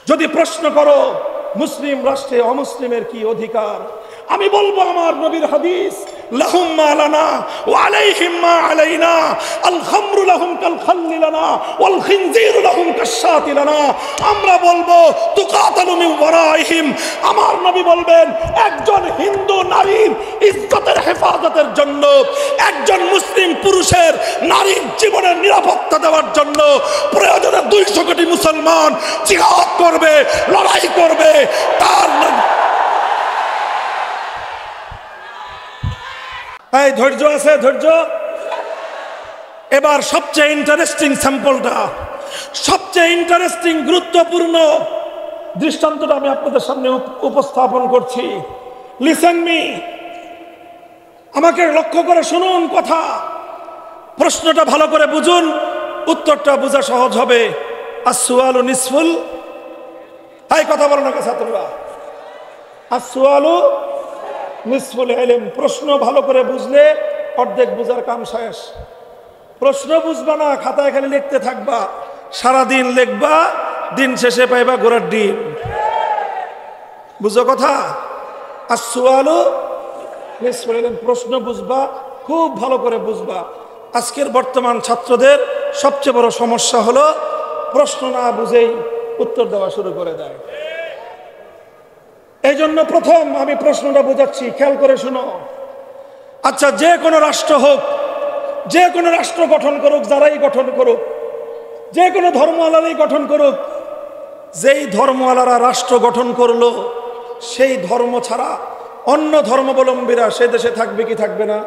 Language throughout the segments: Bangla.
যদি প্রশ্ন করো মুসলিম রাষ্ট্রে অমুসলিমের কি অধিকার, আমি বলবো আমার নবীর হাদিস, লাহুম মা লানা ওয়া আলাইহিম মা আলাইনা, আল খামরু লাহুম কাল খাল্লি লানা ওয়াল খিনজিরু লাহুম কাশশাতি লানা। আমরা বলবো তুকাতালু মিন ওয়ারাইহিম, আমার নবী বলবেন একজন হিন্দু নারীর ইজ্জতের হেফাজতের জন্য, একজন মুসলিম পুরুষের নারীর জীবনের নিরাপত্তা দেওয়ার জন্য প্রয়োজনে 200 কোটি মুসলমান জিহাদ করবে, লড়াই করবে। তার এই ধৈর্য আছে, ধৈর্য। এবার সবচেয়ে ইন্টারেস্টিং স্যাম্পলটা, সবচেয়ে ইন্টারেস্টিং গুরুত্বপূর্ণ দৃষ্টান্তটা আমি আপনাদের সামনে উপস্থাপন করছি। লিসেন মি, আমাকে লক্ষ্য করে শুনুন কথা, প্রশ্নটা ভালো করে বুঝুন, উত্তরটা বোঝা সহজ হবে। আসসুয়ালু নিসফুল, তাই কথা বলো না ছাত্ররা, আসসুয়ালু নিসফুল ইলম। প্রশ্ন ভালো করে বুঝলে অর্ধেক বুঝার কাম শেষ। প্রশ্ন বুঝবা না, খাতায় খালি লিখতে থাকবা, সারাদিন লিখবা, দিন শেষে পাইবা ঘোড়ার ডিম। বুঝো কথা? আসসুয়ালু নিসফুল ইলম, প্রশ্ন বুঝবা, খুব ভালো করে বুঝবা। আজকের বর্তমান ছাত্রদের সবচেয়ে বড় সমস্যা হলো প্রশ্ন না বুঝেই উত্তর দেওয়া শুরু করে দেয়। এই জন্য প্রথম আমি প্রশ্নটা বোঝাচ্ছি, খেয়াল করে শুনো। আচ্ছা, যে কোনো রাষ্ট্র হোক, যে কোনো রাষ্ট্র গঠন করুক, যারাই গঠন করুক, যে কোনো ধর্মওয়ালারাই গঠন করুক, যেই ধর্মওয়ালারা রাষ্ট্র গঠন করলো সেই ধর্ম ছাড়া অন্য ধর্মাবলম্বীরা সে দেশে থাকবে কি থাকবে না?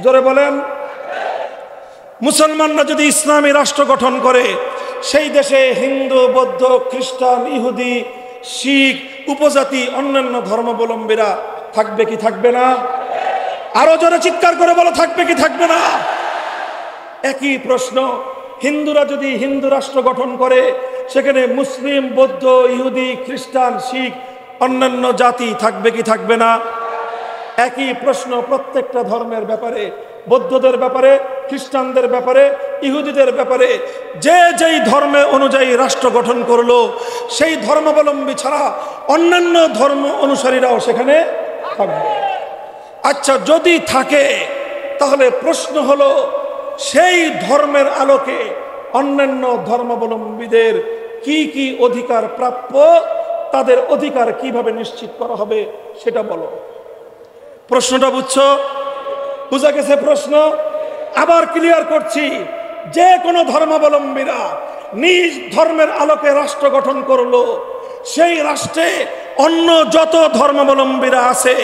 জোরে বলেন। মুসলমানরা যদি ইসলামী রাষ্ট্র গঠন করে সেই দেশে হিন্দু, বৌদ্ধ, খ্রিস্টান, ইহুদি, শিখ, উপজাতি, অন্যান্য ধর্মাবলম্বীরা থাকবে কি থাকবে না? আরো জোরে চিৎকার করে বলো, থাকবে কি থাকবে না? একই প্রশ্ন, হিন্দুরা যদি হিন্দু রাষ্ট্র গঠন করে সেখানে মুসলিম, বৌদ্ধ, ইহুদি, খ্রিস্টান, শিখ, অন্যান্য জাতি থাকবে কি থাকবে না? একই প্রশ্ন প্রত্যেকটা ধর্মের ব্যাপারে, বৌদ্ধদের ব্যাপারে, খ্রিস্টানদের ব্যাপারে, ইহুদিদের ব্যাপারে। যে যেই ধর্মে অনুযায়ী রাষ্ট্র গঠন করলো সেই ধর্মাবলম্বী ছাড়া অন্যান্য ধর্ম অনুসারীরাও সেখানে থাকবে। আচ্ছা, যদি থাকে তাহলে প্রশ্ন হলো সেই ধর্মের আলোকে অন্যান্য ধর্মাবলম্বীদের কি কি অধিকার প্রাপ্য, তাদের অধিকার কিভাবে নিশ্চিত করা হবে সেটা বলো। প্রশ্নটা বুঝছো? বুঝা গেছে প্রশ্ন? আবার ক্লিয়ার করছি, যে কোনো ধর্মাবলম্বীরা নিজ ধর্মের আলোকে রাষ্ট্র গঠন করলো সেই রাষ্ট্রে অন্য যত ধর্মাবলম্বীরা আছে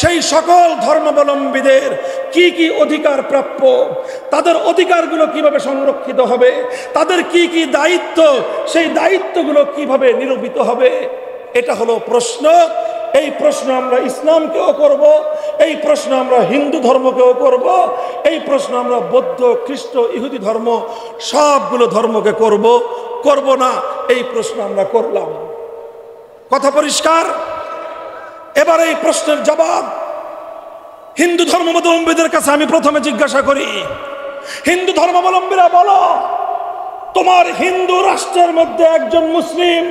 সেই সকল ধর্মাবলম্বীদের কি কি অধিকার প্রাপ্য, তাদের অধিকারগুলো কিভাবে সংরক্ষিত হবে, তাদের কি কি দায়িত্ব, সেই দায়িত্বগুলো কিভাবে নিরূপিত হবে, এটা হলো প্রশ্ন। এই প্রশ্ন আমরা ইসলামকেও করব, এই প্রশ্ন আমরা হিন্দু ধর্মকেও করব, এই প্রশ্ন আমরা বৌদ্ধ, খ্রিস্ট, ইহুদি ধর্ম সবগুলো ধর্মকে করব না, এই প্রশ্ন আমরা করলাম। কথা পরিষ্কার? এবার এই প্রশ্নের জবাব হিন্দু ধর্মাবলম্বীদের কাছে আমি প্রথমে জিজ্ঞাসা করি, হিন্দু ধর্মাবলম্বীরা বলো, তোমার হিন্দু রাষ্ট্রের মধ্যে একজন মুসলিম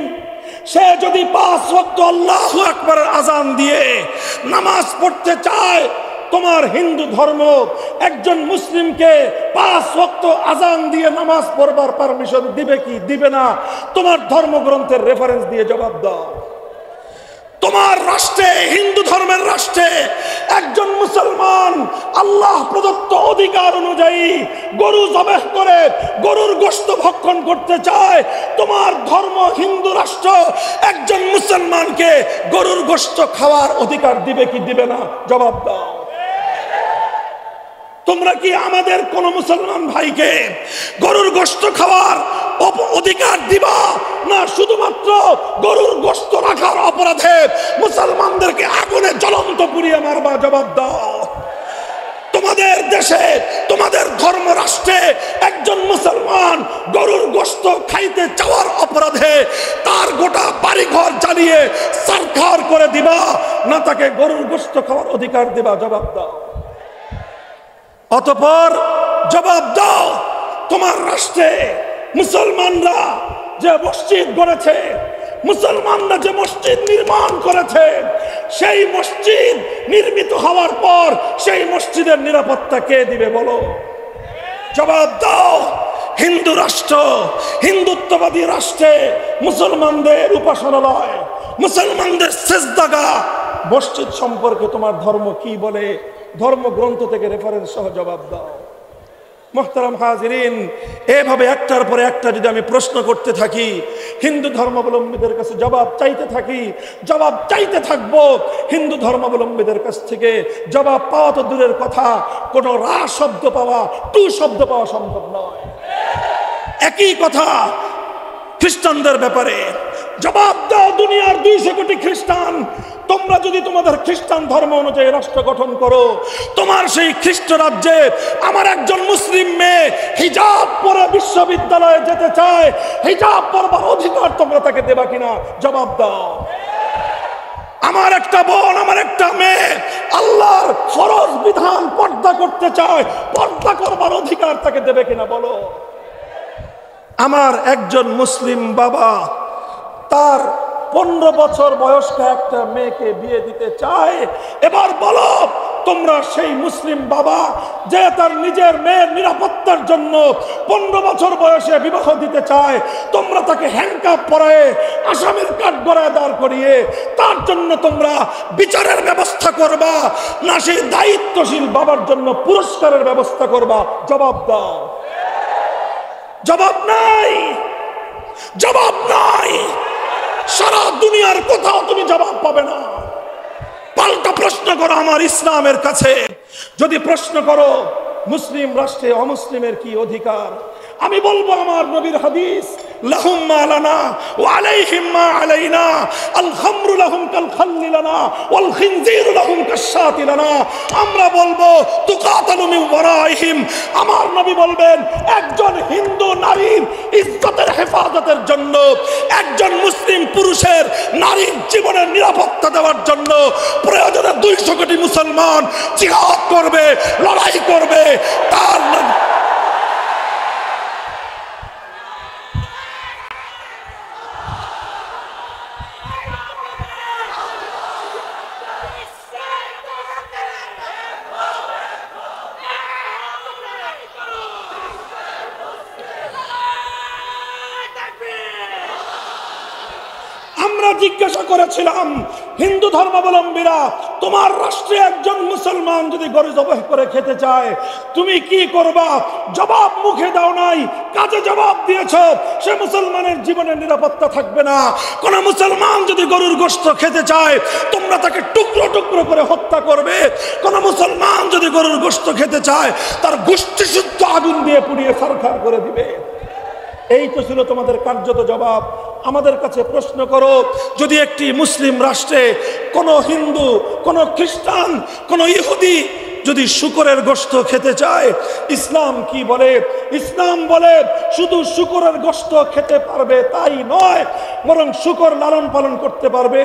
সে যদি 5 ওয়াক্ত আল্লাহু আকবারের আজান দিয়ে নামাজ পড়তে চায়, তোমার হিন্দু ধর্ম একজন মুসলিমকে 5 ওয়াক্ত আজান দিয়ে নামাজ পড়বার পারমিশন দিবে কি দিবে না? তোমার ধর্মগ্রন্থের রেফারেন্স দিয়ে জবাব দাও। তোমার রাষ্ট্রে, হিন্দু ধর্মের রাষ্ট্রে একজন মুসলমান আল্লাহ প্রদত্ত অধিকার অনুযায়ী গরু জবাহ করে গরুর গোশত ভক্ষণ করতে চায়, তোমার ধর্ম হিন্দু রাষ্ট্র একজন মুসলমানকে গরুর গোশত খাওয়ার অধিকার দিবে কি দিবে না? জবাব দাও। তোমরা কি আমাদের কোন মুসলমান ভাইকে গরুর গোশত খাওয়ার অধিকার দিবা, না শুধুমাত্র গরুর গোশত রাখার অপরাধে মুসলমানদেরকে আগুনে জ্বলন্ত পুড়িয়ে মারবা? জবাব দাও। তোমাদের দেশে, তোমাদের ধর্ম রাষ্ট্রে একজন মুসলমান গরুর গোশত খাইতে চাওয়ার অপরাধে তার গোটা বাড়িঘর জ্বালিয়ে সারখার করে দিবা, না তাকে গরুর গোশত খাওয়ার অধিকার দিবা? জবাব দাও। অতঃপর জবাব দাও, তোমার রাষ্ট্রে মুসলমানরা যে মসজিদ গড়েছে, মুসলমানরা যে মসজিদ নির্মাণ করেছে, সেই মসজিদ নির্মিত হওয়ার পর সেই মসজিদের নিরাপত্তা কে দিবে বলো? জবাব দাও। হিন্দু রাষ্ট্র, হিন্দুত্ববাদী রাষ্ট্রে মুসলমানদের উপাসনালয়, মুসলমানদের সেজদাগাহ, মসজিদ সম্পর্কে তোমার ধর্ম কি বলে? ধর্মগ্রন্থ থেকে রেফারেন্স সহ জবাব দাও। মুহতারাম হাজিরিন, এভাবে একটার পরে একটা যদি আমি প্রশ্ন করতে থাকি, হিন্দু ধর্মাবলম্বীদের কাছে জবাব চাইতে থাকি, জবাব চাইতে থাকবো, হিন্দু ধর্মাবলম্বীদের কাছ থেকে জবাব পাওয়া তো দূরের কথা, কোনো রা শব্দ পাওয়া, টু শব্দ পাওয়া সম্ভব নয়। একই কথা খ্রিস্টানদের ব্যাপারে। জবাব দাও দুনিয়ার 200 কোটি খ্রিস্টান, তোমরা যদি তোমাদের খ্রিস্টান ধর্ম অনুযায়ী রাষ্ট্র গঠন করো, তোমার সেই খ্রিস্ট রাজ্যে আমার একজন মুসলিম মেয়ে হিজাব পরে বিশ্ববিদ্যালয়ে যেতে চায়, হিজাব পরবার অধিকার তোমরা তাকে দেবা কিনা? জবাব দাও। আমার একটা বোন, আমার একটা মেয়ে আল্লাহর ফরজ বিধান পর্দা করতে চায়, পর্দা করবার অধিকার তাকে দেবে কিনা বলো? আমার একজন মুসলিম বাবা তার 15 বছর বয়স্ক একটা মেয়েকে বিয়ে দিতে চায়, এবার বলো তোমরা সেই মুসলিম বাবা যে তার নিজের মেয়ের নিরাপত্তার জন্য 15 বছর বয়সে বিবাহ দিতে চায়, তোমরা তাকে হ্যান্ডকাপ পরায়ে আসামির কাঠগড়ায় দাঁড় করিয়ে তার জন্য তোমরা বিচারের ব্যবস্থা করবা, না সেই দায়িত্বশীল বাবার জন্য পুরস্কারের ব্যবস্থা করবা? জবাব দাও। জবাব নাই, জবাব নাই। সারা দুনিয়ার কোথাও তুমি জবাব পাবে না। পাল্টা প্রশ্ন করো আমার ইসলামের কাছে। যদি প্রশ্ন করো মুসলিম রাষ্ট্রে অমুসলিমের কি অধিকার, আমি বলবো আমার নবীর হাদিস, লাহুম মা লানা ওয়া আলাইহিম মা আলাইনা, আল খামরু লাহুম কাল খাল্লি লানা ওয়াল খিনজিরু লাহুম কাশশাতি লানা। আমরা বলবো তুকাতালু মিন ওয়ারাইহিম। আমার নবী বলবেন একজন হিন্দু নারীর ইজ্জতের হেফাজতের জন্য, একজন মুসলিম পুরুষের নারীর জীবনের নিরাপত্তা দেওয়ার জন্য প্রয়োজনে 200 কোটি মুসলমান জিহাদ করবে, লড়াই করবে। তার আমরা জিজ্ঞাসা করেছিলাম হিন্দু ধর্মাবলম্বীরা, তোমার রাষ্ট্রে একজন মুসলমান যদি গরু জবাই করে খেতে চায় তুমি কি করবা? জবাব মুখে দাও নাই, কাজে জবাব দিয়েছো। সে মুসলমানের জীবনের নিরাপত্তা থাকবে না। কোন মুসলমান যদি গরুর গোশত খেতে চায় তোমরা তাকে টুকরো টুকরো করে হত্যা করবে। কোন মুসলমান যদি গরুর গোশত খেতে চায় তার গোষ্ঠী শুদ্ধ আগুন দিয়ে পুড়িয়ে ছারখার করে দিবে। এই তো ছিল তোমাদের কার্যত জবাব। আমাদের কাছে প্রশ্ন করো, যদি একটি মুসলিম রাষ্ট্রে কোন হিন্দু, কোন খ্রিস্টান, কোন ইহুদি যদি শূকরের গোশত খেতে চায় ইসলাম কি বলে? ইসলাম বলে শুধু শূকরের গোশত খেতে পারবে তাই নয়, বরং শূকর লালন পালন করতে পারবে।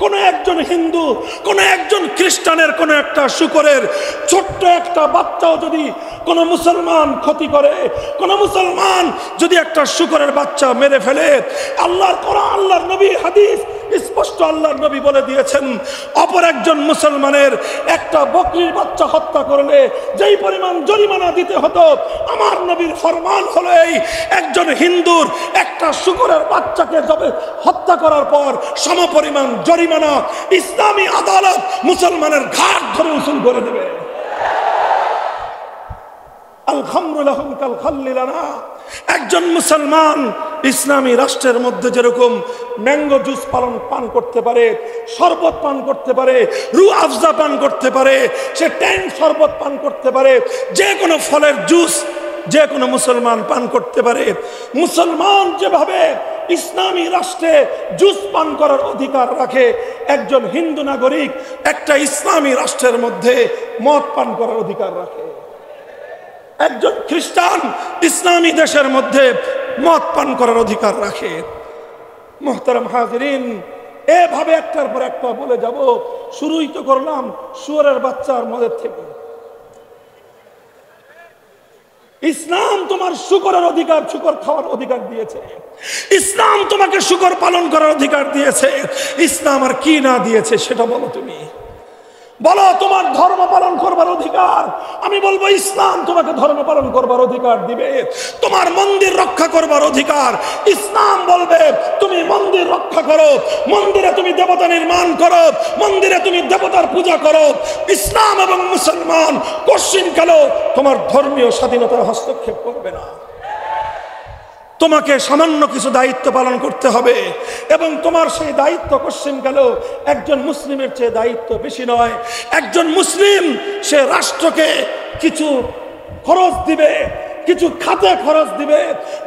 কোন একজন হিন্দু, কোন একজন খ্রিস্টানের কোন একটা শূকরের ছোট্ট একটা বাচ্চাও যদি কোন মুসলমান ক্ষতি করে, কোন মুসলমান যদি একটা শূকরের বাচ্চা মেরে ফেলে, আল্লাহর কোরআন, আল্লাহর নবী হাদিস স্পষ্ট আল্লাহর নবী বলে দিয়েছেন, অপর একজন মুসলমানের একটা বকরির বাচ্চা হত্যা করলে যেই পরিমাণ জরিমানা দিতে হতো, আমার নবীর ফরমান হলো এই, একজন হিন্দুর একটা শূকরের বাচ্চাকে হত্যা করার পর সমপরিমাণ জরিমানা ইসলামী আদালত মুসলমানের ঘাট ধরে উসুল করে দেবে। আল খামরু লাহুম কাল খাল্লি লানা। একজন মুসলমান ইসলামী রাষ্ট্রের মধ্যে যেরকম ম্যাঙ্গো জুস পান করতে পারে, শরবত পান করতে পারে, রু আফজা পান করতে পারে, সে ট্যাং শরবত পান করতে পারে, যে কোনো ফলের জুস যে কোনো মুসলমান পান করতে পারে, মুসলমান যেভাবে ইসলামী রাষ্ট্রে জুস পান করার অধিকার রাখে, একজন হিন্দু নাগরিক একটা ইসলামী রাষ্ট্রের মধ্যে মদ পান করার অধিকার রাখে। একজন খ্রিস্টান ইসলামী দেশের মধ্যে মদ পান করার অধিকার রাখে। মুহতারাম হাজিরিন, এভাবে একটার পর একটা বলে যাব। শুরুই তো করলাম শুয়োরের বাচ্চার মদের থেকে। ইসলাম তোমার শুকরের অধিকার, শুকর খাওয়ার অধিকার দিয়েছে। ইসলাম তোমাকে শুকর পালন করার অধিকার দিয়েছে। ইসলাম আর কি না দিয়েছে সেটা বলো। তুমি বলো তোমার ধর্ম পালন করবার অধিকার। আমি বলবো ইসলাম তোমাকে ধর্ম পালন করবার অধিকার দিবে। তোমার মন্দির রক্ষা করবার অধিকার, ইসলাম বলবে তুমি মন্দির রক্ষা করো, মন্দিরে তুমি দেবতা নির্মাণ করো, মন্দিরে তুমি দেবতার পূজা করো। ইসলাম এবং মুসলমান কশিনকালেও তোমার ধর্মীয় স্বাধীনতার হস্তক্ষেপ করবে না। তোমাকে সামান্য কিছু দায়িত্ব পালন করতে হবে এবং তোমার সেই দায়িত্ব কশিনকালেও একজন মুসলিমের চেয়ে দায়িত্ব বেশি নয়। একজন মুসলিম সে রাষ্ট্রকে কিছু খরচ দিবে, কিছু খাতে খরচ দিবে।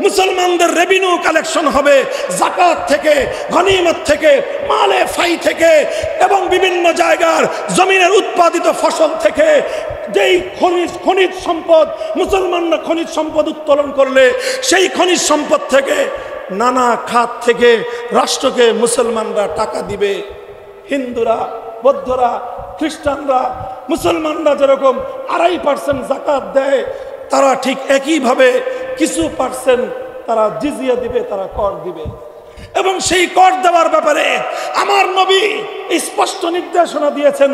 মুসলমানদের রেভিনিউ কালেকশন হবে যাকাত থেকে, গনিমত থেকে, মালে ফাই থেকে এবং বিভিন্ন জায়গার জমিনের উৎপাদিত ফসল থেকে। যেই খনিজ সম্পদ, মুসলমানরা খনিজ সম্পদ উত্তোলন করলে সেই খনিজ সম্পদ থেকে নানা খাত থেকে রাষ্ট্রকে মুসলমানরা টাকা দিবে। হিন্দুরা, বৌদ্ধরা, খ্রিস্টানরা, মুসলমানরা যেরকম 2.5% যাকাত দেয়, তারা ঠিক একইভাবে কিছু পার্সেন্ট তারা জিজিয়া দিবে, তারা কর দিবে। এবং সেই কর দেওয়ার ব্যাপারে আমার নবী স্পষ্ট নির্দেশনা দিয়েছেন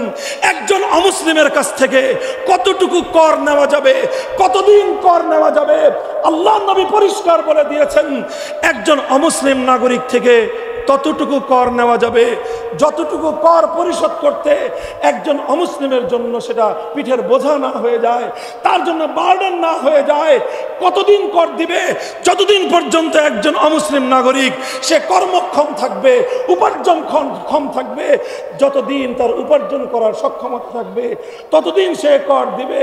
একজন অমুসলিমের কাছ থেকে কতটুকু কর নেওয়া যাবে, কতদিন কর নেওয়া যাবে। আল্লাহ নবী পরিষ্কার বলে দিয়েছেন একজন অমুসলিম নাগরিক থেকে ততটুকু কর নেওয়া যাবে যতটুকু কর পরিশোধ করতে একজন অমুসলিমের জন্য সেটা পিঠের বোঝা না হয়ে যায়, তার জন্য বার্ডেন না হয়ে যায়। কতদিন কর দিবে? যতদিন পর্যন্ত একজন অমুসলিম নাগরিক সে কর্মক্ষম থাকবে, উপার্জনক্ষম থাকবে, যতদিন তার উপার্জন করার সক্ষমতা থাকবে ততদিন সে কর দিবে।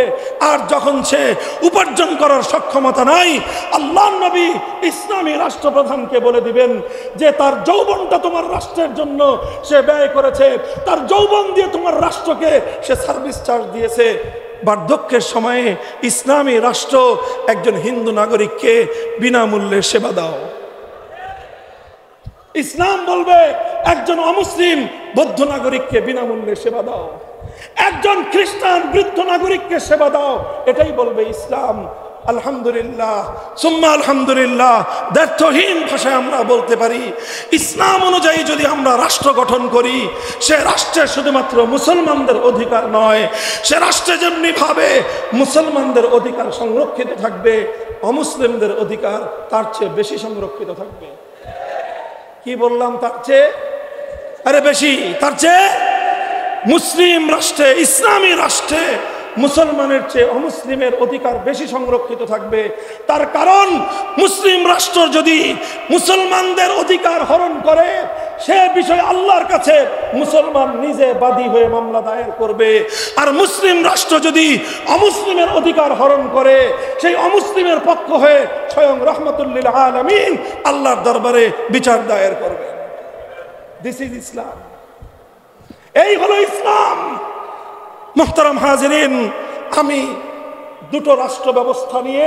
আর যখন সে উপার্জন করার সক্ষমতা নাই, আল্লাহ নবী ইসলামী রাষ্ট্রপ্রধানকে বলে দিবেন যে তার যৌবনটা তোমার রাষ্ট্রের জন্য সে ব্যয় করেছে, তার যৌবন দিয়ে তোমার রাষ্ট্রকে সে সার্ভিস চার্জ দিয়েছে। বার্ধক্যের সময়ে ইসলামী রাষ্ট্র একজন হিন্দু নাগরিককে বিনামূল্যে সেবা দাও। ইসলাম বলবে একজন অমুসলিম বৌদ্ধ নাগরিককে বিনামূল্যে সেবা দাও, একজন খ্রিস্টান বৃদ্ধ নাগরিককে সেবা দাও। এটাই বলবে ইসলাম। আলহামদুলিল্লাহ, সুম্মা আলহামদুলিল্লাহ, ব্যর্থহীন ভাষায় আমরা বলতে পারি ইসলাম অনুযায়ী যদি আমরা রাষ্ট্র গঠন করি, সে রাষ্ট্রে শুধুমাত্র মুসলমানদের অধিকার নয়, সে রাষ্ট্রে যেমনি ভাবে মুসলমানদের অধিকার সংরক্ষিত থাকবে, অমুসলিমদের অধিকার তার চেয়ে বেশি সংরক্ষিত থাকবে। কি বললাম? তার চেয়ে, আরে বেশি, তার চেয়ে। মুসলিম রাষ্ট্রে, ইসলামী রাষ্ট্রে মুসলমানের চেয়ে অমুসলিমের অধিকার বেশি সংরক্ষিত থাকবে। তার কারণ মুসলিম রাষ্ট্র যদি মুসলমানদের অধিকার হরণ করে, সে বিষয়ে আল্লাহর কাছে মুসলমান নিজে বাদী হয়ে মামলা দায়ের করবে। আর মুসলিম রাষ্ট্র যদি অমুসলিমের অধিকার হরণ করে, সেই অমুসলিমের পক্ষ হয়ে স্বয়ং রাহমাতুল লিল আলামিন আল্লাহর দরবারে বিচার দায়ের করবে। দিস ইজ ইসলাম। এই হলো ইসলাম। মুহতারাম হাজিরিন, আমি দুটো রাষ্ট্র ব্যবস্থা নিয়ে,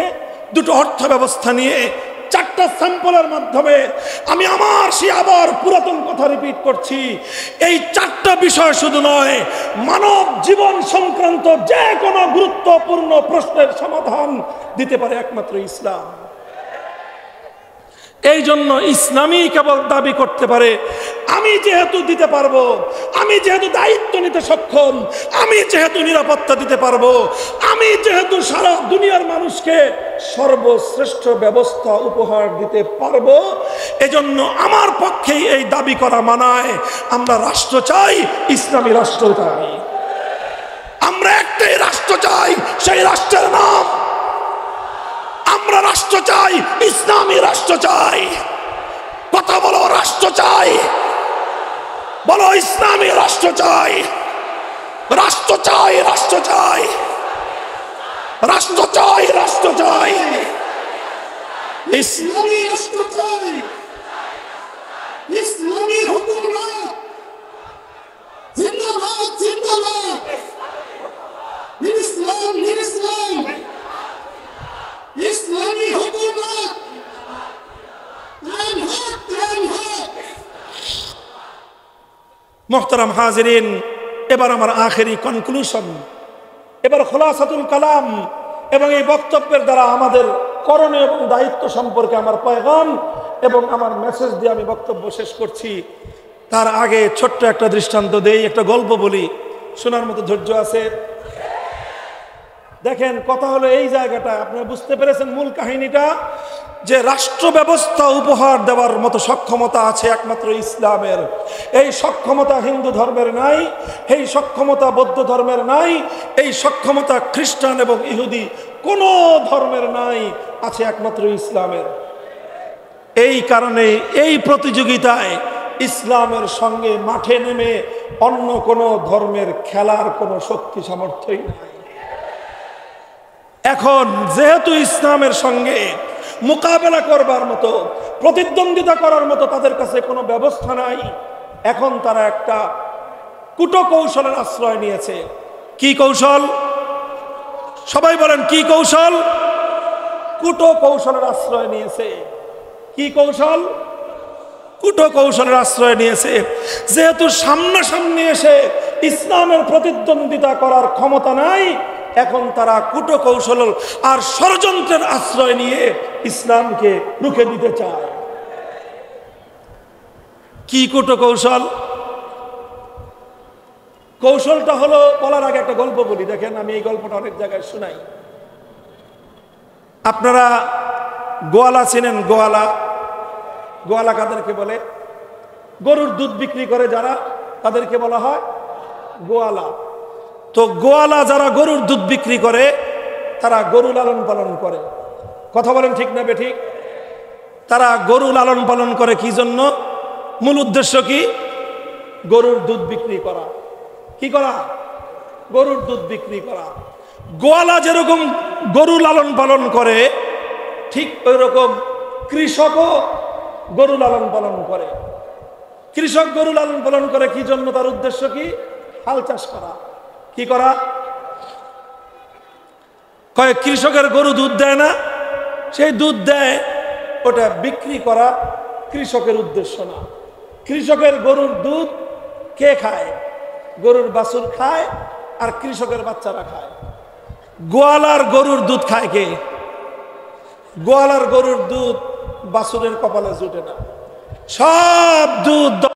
দুটো অর্থ ব্যবস্থা নিয়ে, চারটা স্যাম্পলের মাধ্যমে আমি আমার সে আবার পুরাতন কথা রিপিট করছি। এই চারটা বিষয় শুধু নয়, মানব জীবন সংক্রান্ত যে কোনো গুরুত্বপূর্ণ প্রশ্নের সমাধান দিতে পারে একমাত্র ইসলাম। এই জন্য ইসলামই কেবল দাবি করতে পারে আমি যেহেতু দিতে পারবো, আমি যেহেতু দায়িত্ব নিতে সক্ষম, আমি যেহেতু নিরাপত্তা দিতে পারবো, আমি যেহেতু সারা দুনিয়ার মানুষকে সর্বশ্রেষ্ঠ ব্যবস্থা উপহার দিতে পারবো, এজন্য আমার পক্ষেই এই দাবি করা মানায় আমরা রাষ্ট্র চাই, ইসলামী রাষ্ট্র চাই। আমরা একটাই রাষ্ট্র চাই, সেই রাষ্ট্রের নাম, আমরা রাষ্ট্র চাই, ইসলামী রাষ্ট্র চাই। কথা বলো, রাষ্ট্র চাই, বলো ইসলামী রাষ্ট্র চাই, রাষ্ট্র চাই, রাষ্ট্র চাই, রাষ্ট্র চাই, রাষ্ট্র চাই, ইসলামী রাষ্ট্র চাই, ইসলামী হুকুমত জিন্দাবাদ, জিন্দাবাদ, ইসলাম, ইসলাম, ইসলামী হুকুমত মুহতারাম হাজিরিন, এবার আমার আখেরি কনক্লুশন, এবার খোলাসাতুল কালাম, এবং এই বক্তব্যের দ্বারা আমাদের করণীয় এবং দায়িত্ব সম্পর্কে আমার পয়গাম এবং আমার মেসেজ দিয়ে আমি বক্তব্য শেষ করছি। তার আগে ছোট্ট একটা দৃষ্টান্ত দেই, একটা গল্প বলি, শোনার মতো ধৈর্য আছে? দেখেন, কথা হলো এই জায়গাটা, আপনারা বুঝতে পেরেছেন মূল কাহিনীটা, যে রাষ্ট্র ব্যবস্থা উপহার দেওয়ার মতো সক্ষমতা আছে একমাত্র ইসলামের। এই সক্ষমতা হিন্দু ধর্মের নাই, এই সক্ষমতা বৌদ্ধ ধর্মের নাই, এই সক্ষমতা খ্রিস্টান এবং ইহুদি কোনো ধর্মের নাই, আছে একমাত্র ইসলামের। এই কারণে এই প্রতিযোগিতায় ইসলামের সঙ্গে মাঠে নেমে অন্য কোনো ধর্মের খেলার কোনো শক্তি সামর্থ্যই নাই। এখন যেহেতু ইসলামের সঙ্গে মোকাবেলা করবার মতো, প্রতিদ্বন্দ্বিতা করার মতো তাদের কাছে কোনো ব্যবস্থা নাই, এখন তারা একটা কূটকৌশলের আশ্রয় নিয়েছে। কি কৌশল? সবাই বলেন, কি কৌশল? কূটকৌশলের আশ্রয় নিয়েছে। কি কৌশল? কূটকৌশলের আশ্রয় নিয়েছে। যেহেতু সামনাসামনি এসে ইসলামের প্রতিদ্বন্দ্বিতা করার ক্ষমতা নাই, এখন তারা কূটকৌশল আর ষড়যন্ত্রের আশ্রয় নিয়ে ইসলামকে রুখে দিতে চায়। কি কূটকৌশল? কৌশলটা হলো, বলার আগে একটা গল্প বলি। দেখেন, আমি এই গল্পটা অনেক জায়গায় শোনাই। আপনারা গোয়ালা চিনেন? গোয়ালা, গোয়ালা কাদেরকে বলে? গরুর দুধ বিক্রি করে যারা, তাদেরকে বলা হয় গোয়ালা। তো গোয়ালা যারা গরুর দুধ বিক্রি করে, তারা গরু লালন পালন করে। কথা বলেন ঠিক না বেঠিক? তারা গরু লালন পালন করে কি জন্য? মূল উদ্দেশ্য কি? গরুর দুধ বিক্রি করা। কি করা? গরুর দুধ বিক্রি করা। গোয়ালা যেরকম গরু লালন পালন করে, ঠিক ওই রকম কৃষকও গরু লালন পালন করে। কৃষক গরু লালন পালন করে কি জন্য? তার উদ্দেশ্য কি? হাল চাষ করা। কি করা? কয়েক কৃষকের গরু দুধ দেয় না, সেই দুধ দেয়, ওটা বিক্রি করা কৃষকের উদ্দেশ্য না। কৃষকের গরুর দুধ কে খায়? গরুর বাছুর খায়, আর কৃষকের বাচ্চারা খায়। গোয়ালার গরুর দুধ খায় কে? গোয়ালার গরুর দুধ বাছুরের কপালে জুটে না, সব দুধ